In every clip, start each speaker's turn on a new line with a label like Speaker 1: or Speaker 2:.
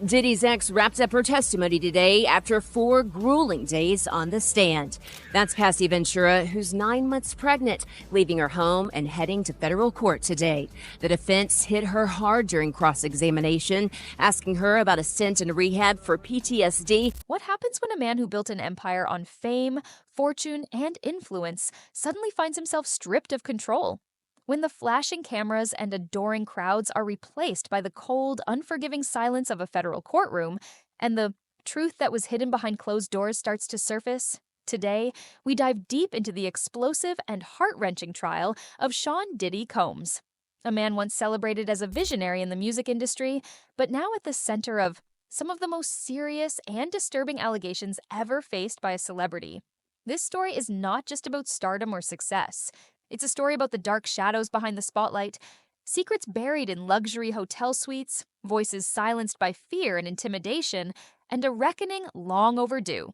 Speaker 1: Diddy's ex wrapped up her testimony today after 4 grueling days on the stand. That's Cassie Ventura, who's 9 months pregnant, leaving her home and heading to federal court today. The defense hit her hard during cross-examination, asking her about a stint in rehab for PTSD.
Speaker 2: What happens when a man who built an empire on fame, fortune, and influence suddenly finds himself stripped of control? When the flashing cameras and adoring crowds are replaced by the cold, unforgiving silence of a federal courtroom, and the truth that was hidden behind closed doors starts to surface, today we dive deep into the explosive and heart-wrenching trial of Sean "Diddy" Combs, a man once celebrated as a visionary in the music industry, but now at the center of some of the most serious and disturbing allegations ever faced by a celebrity. This story is not just about stardom or success. It's a story about the dark shadows behind the spotlight, secrets buried in luxury hotel suites, voices silenced by fear and intimidation, and a reckoning long overdue.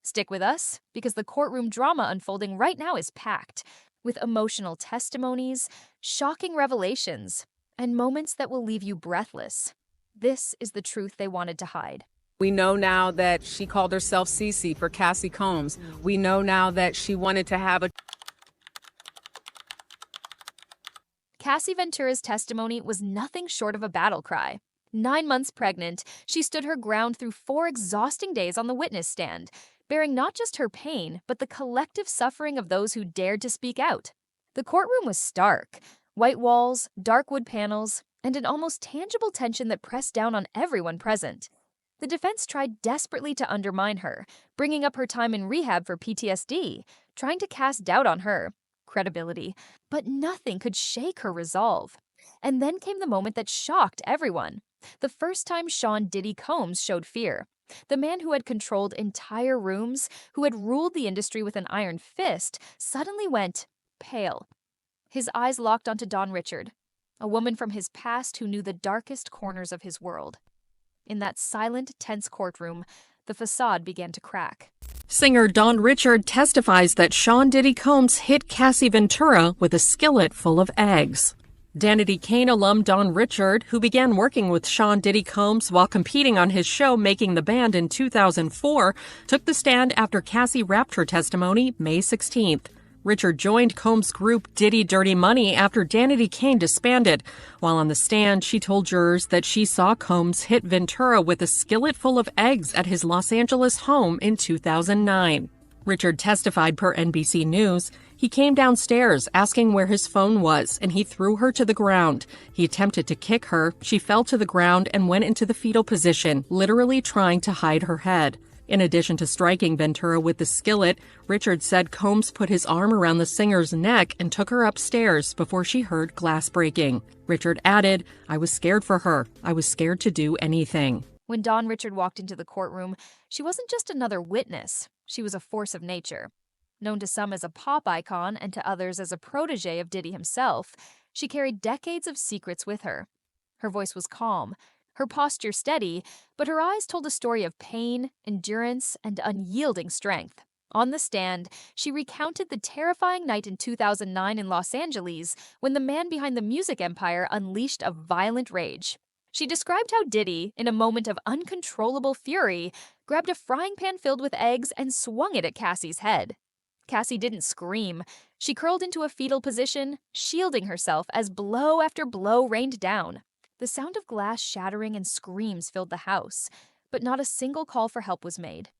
Speaker 2: Stick with us, because the courtroom drama unfolding right now is packed with emotional testimonies, shocking revelations, and moments that will leave you breathless. This is the truth they wanted to hide.
Speaker 3: We know now that she called herself Cece for Cassie Combs. We know now that she wanted to have a...
Speaker 2: Cassie Ventura's testimony was nothing short of a battle cry. 9 months pregnant, she stood her ground through 4 exhausting days on the witness stand, bearing not just her pain, but the collective suffering of those who dared to speak out. The courtroom was stark. White walls, dark wood panels, and an almost tangible tension that pressed down on everyone present. The defense tried desperately to undermine her, bringing up her time in rehab for PTSD, trying to cast doubt on her credibility, but nothing could shake her resolve. And then came the moment that shocked everyone. The first time Sean "Diddy" Combs showed fear. The man who had controlled entire rooms, who had ruled the industry with an iron fist, suddenly went pale. His eyes locked onto Dawn Richard, a woman from his past who knew the darkest corners of his world. In that silent, tense courtroom, the facade began to crack.
Speaker 4: Singer Dawn Richard testifies that Sean "Diddy" Combs hit Cassie Ventura with a skillet full of eggs. Danity Kane alum Dawn Richard, who began working with Sean "Diddy" Combs while competing on his show Making the Band in 2004, took the stand after Cassie wrapped her testimony May 16th. Richard joined Combs' group Diddy Dirty Money after Danity Kane disbanded. While on the stand, she told jurors that she saw Combs hit Ventura with a skillet full of eggs at his Los Angeles home in 2009. Richard testified per NBC News. He came downstairs asking where his phone was, and he threw her to the ground. He attempted to kick her. She fell to the ground and went into the fetal position, literally trying to hide her head. In addition to striking Ventura with the skillet, Richard said Combs put his arm around the singer's neck and took her upstairs before she heard glass breaking. Richard added, "I was scared for her. I was scared to do anything."
Speaker 2: When Dawn Richard walked into the courtroom, she wasn't just another witness. She was a force of nature. Known to some as a pop icon and to others as a protege of Diddy himself, she carried decades of secrets with her. Her voice was calm, her posture steady, but her eyes told a story of pain, endurance, and unyielding strength. On the stand, she recounted the terrifying night in 2009 in Los Angeles when the man behind the music empire unleashed a violent rage. She described how Diddy, in a moment of uncontrollable fury, grabbed a frying pan filled with eggs and swung it at Cassie's head. Cassie didn't scream. She curled into a fetal position, shielding herself as blow after blow rained down. The sound of glass shattering and screams filled the house, but not a single call for help was made.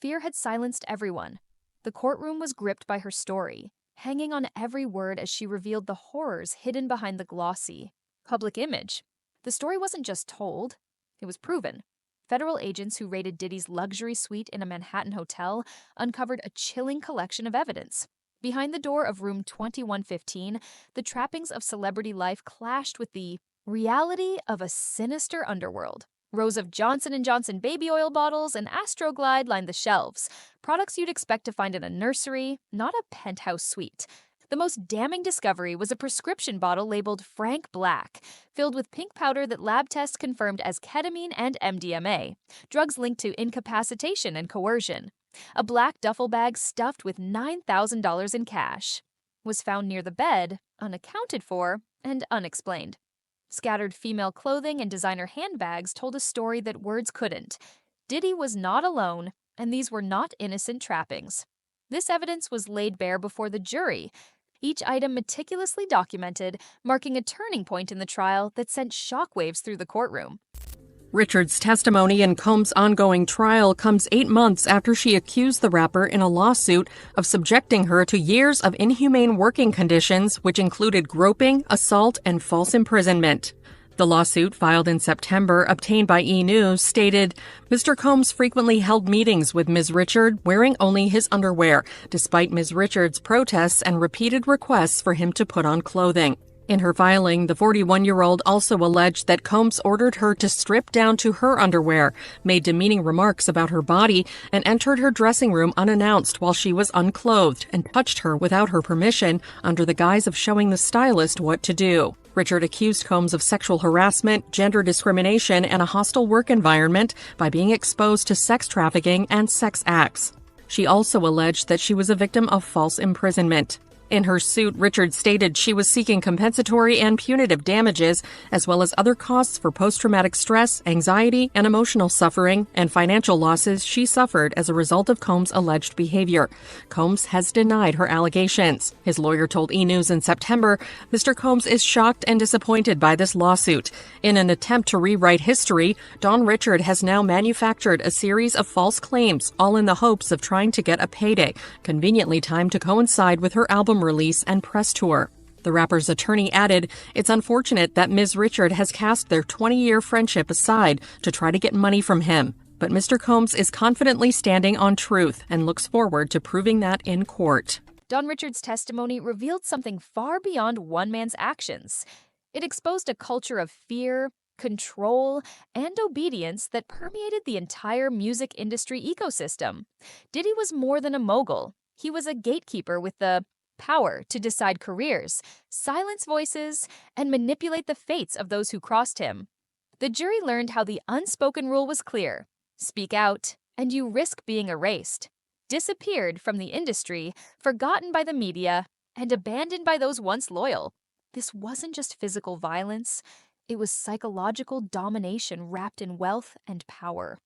Speaker 2: Fear had silenced everyone. The courtroom was gripped by her story, hanging on every word as she revealed the horrors hidden behind the glossy public image. The story wasn't just told, it was proven. Federal agents who raided Diddy's luxury suite in a Manhattan hotel uncovered a chilling collection of evidence. Behind the door of room 2115, the trappings of celebrity life clashed with the reality of a sinister underworld. Rows of Johnson & Johnson baby oil bottles and Astroglide lined the shelves, products you'd expect to find in a nursery, not a penthouse suite. The most damning discovery was a prescription bottle labeled Frank Black, filled with pink powder that lab tests confirmed as ketamine and MDMA, drugs linked to incapacitation and coercion. A black duffel bag stuffed with $9,000 in cash was found near the bed, unaccounted for and unexplained. Scattered female clothing and designer handbags told a story that words couldn't. Diddy was not alone, and these were not innocent trappings. This evidence was laid bare before the jury, each item meticulously documented, marking a turning point in the trial that sent shockwaves through the courtroom.
Speaker 4: Richard's testimony in Combs' ongoing trial comes 8 months after she accused the rapper in a lawsuit of subjecting her to years of inhumane working conditions, which included groping, assault, and false imprisonment. The lawsuit, filed in September, obtained by E! News, stated, Mr. Combs frequently held meetings with Ms. Richard wearing only his underwear, despite Ms. Richard's protests and repeated requests for him to put on clothing. In her filing, the 41-year-old also alleged that Combs ordered her to strip down to her underwear, made demeaning remarks about her body, and entered her dressing room unannounced while she was unclothed, and touched her without her permission under the guise of showing the stylist what to do. Richard accused Combs of sexual harassment, gender discrimination, and a hostile work environment by being exposed to sex trafficking and sex acts. She also alleged that she was a victim of false imprisonment. In her suit, Richard stated she was seeking compensatory and punitive damages, as well as other costs for post-traumatic stress, anxiety, and emotional suffering, and financial losses she suffered as a result of Combs' alleged behavior. Combs has denied her allegations. His lawyer told E! News in September, Mr. Combs is shocked and disappointed by this lawsuit. In an attempt to rewrite history, Don Richard has now manufactured a series of false claims, all in the hopes of trying to get a payday, conveniently timed to coincide with her album release and press tour. The rapper's attorney added, it's unfortunate that Ms. Richard has cast their 20-year friendship aside to try to get money from him. But Mr. Combs is confidently standing on truth and looks forward to proving that in court.
Speaker 2: Don Richard's testimony revealed something far beyond one man's actions. It exposed a culture of fear, control, and obedience that permeated the entire music industry ecosystem. Diddy was more than a mogul. He was a gatekeeper with the power to decide careers, silence voices, and manipulate the fates of those who crossed him. The jury learned how the unspoken rule was clear: speak out, and you risk being erased, disappeared from the industry, forgotten by the media, and abandoned by those once loyal. This wasn't just physical violence, it was psychological domination wrapped in wealth and power.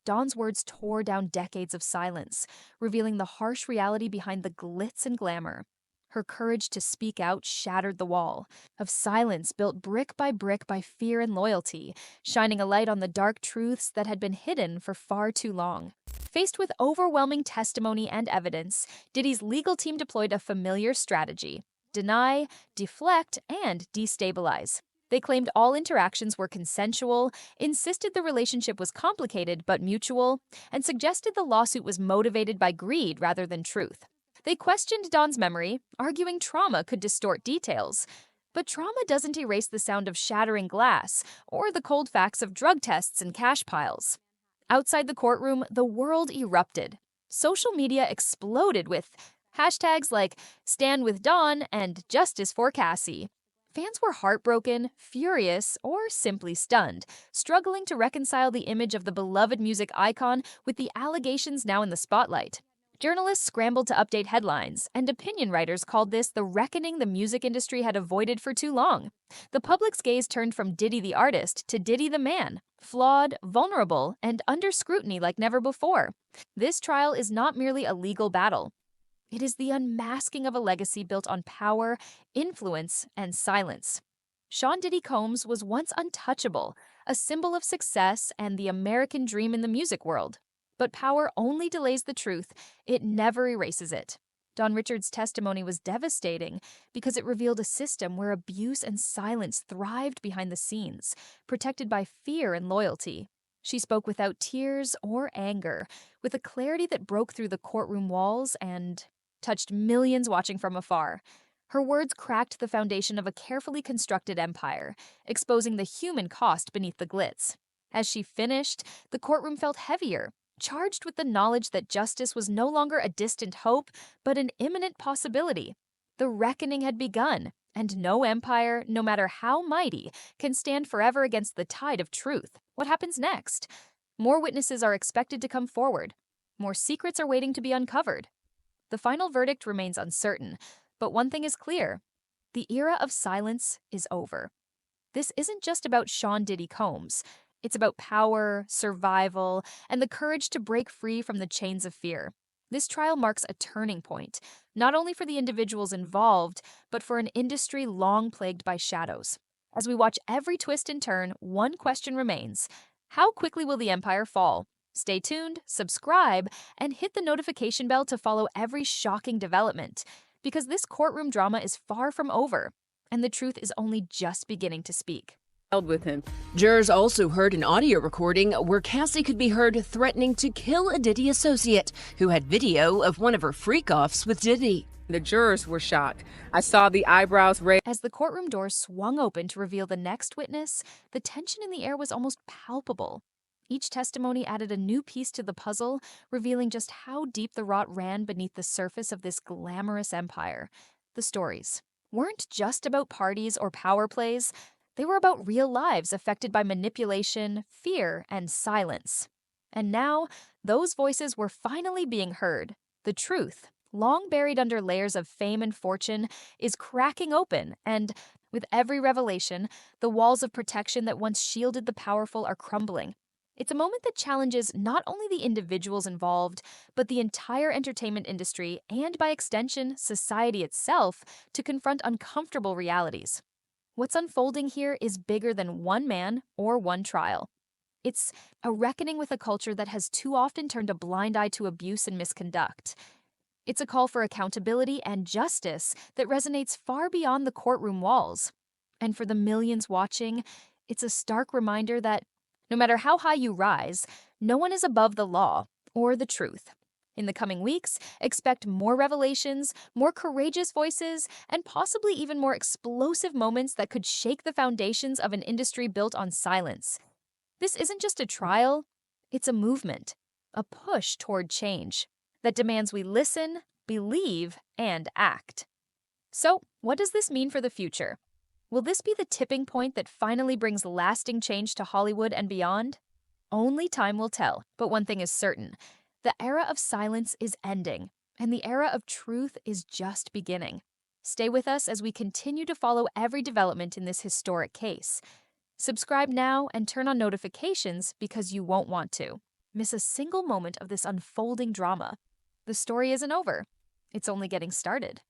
Speaker 2: Dawn's words tore down decades of silence, revealing the harsh reality behind the glitz and glamour. Her courage to speak out shattered the wall of silence built brick by fear and loyalty, shining a light on the dark truths that had been hidden for far too long. Faced with overwhelming testimony and evidence, Diddy's legal team deployed a familiar strategy: deny, deflect, and destabilize. They claimed all interactions were consensual, insisted the relationship was complicated but mutual, and suggested the lawsuit was motivated by greed rather than truth. They questioned Don's memory, arguing trauma could distort details. But trauma doesn't erase the sound of shattering glass or the cold facts of drug tests and cash piles. Outside the courtroom, the world erupted. Social media exploded with hashtags like Stand with Don and Justice for Cassie. Fans were heartbroken, furious, or simply stunned, struggling to reconcile the image of the beloved music icon with the allegations now in the spotlight. Journalists scrambled to update headlines, and opinion writers called this the reckoning the music industry had avoided for too long. The public's gaze turned from Diddy the artist to Diddy the man, flawed, vulnerable, and under scrutiny like never before. This trial is not merely a legal battle. It is the unmasking of a legacy built on power, influence, and silence. Sean Diddy Combs was once untouchable, a symbol of success and the American dream in the music world. But power only delays the truth, it never erases it. Don Richard's testimony was devastating because it revealed a system where abuse and silence thrived behind the scenes, protected by fear and loyalty. She spoke without tears or anger, with a clarity that broke through the courtroom walls and touched millions watching from afar. Her words cracked the foundation of a carefully constructed empire, exposing the human cost beneath the glitz. As she finished, the courtroom felt heavier, charged with the knowledge that justice was no longer a distant hope, but an imminent possibility. The reckoning had begun, and no empire, no matter how mighty, can stand forever against the tide of truth. What happens next? More witnesses are expected to come forward. More secrets are waiting to be uncovered. The final verdict remains uncertain, but one thing is clear: the era of silence is over. This isn't just about Sean Diddy Combs. It's about power, survival, and the courage to break free from the chains of fear. This trial marks a turning point, not only for the individuals involved, but for an industry long plagued by shadows. As we watch every twist and turn, one question remains: how quickly will the empire fall? Stay tuned, subscribe, and hit the notification bell to follow every shocking development, because this courtroom drama is far from over, and the truth is only just beginning to speak.
Speaker 3: With him.
Speaker 1: Jurors also heard an audio recording where Cassie could be heard threatening to kill a Diddy associate who had video of one of her freak-offs with Diddy.
Speaker 3: The jurors were shocked. I saw the eyebrows raised.
Speaker 2: As the courtroom doors swung open to reveal the next witness, the tension in the air was almost palpable. Each testimony added a new piece to the puzzle, revealing just how deep the rot ran beneath the surface of this glamorous empire. The stories weren't just about parties or power plays. They were about real lives affected by manipulation, fear, and silence. And now, those voices were finally being heard. The truth, long buried under layers of fame and fortune, is cracking open, and with every revelation, the walls of protection that once shielded the powerful are crumbling. It's a moment that challenges not only the individuals involved, but the entire entertainment industry and, by extension, society itself, to confront uncomfortable realities. What's unfolding here is bigger than one man or one trial. It's a reckoning with a culture that has too often turned a blind eye to abuse and misconduct. It's a call for accountability and justice that resonates far beyond the courtroom walls. And for the millions watching, it's a stark reminder that no matter how high you rise, no one is above the law or the truth. In the coming weeks, expect more revelations, more courageous voices, and possibly even more explosive moments that could shake the foundations of an industry built on silence. This isn't just a trial, it's a movement, a push toward change that demands we listen, believe, and act. So, what does this mean for the future? Will this be the tipping point that finally brings lasting change to Hollywood and beyond? Only time will tell, but one thing is certain. The era of silence is ending, and the era of truth is just beginning. Stay with us as we continue to follow every development in this historic case. Subscribe now and turn on notifications because you won't want to miss a single moment of this unfolding drama. The story isn't over. It's only getting started.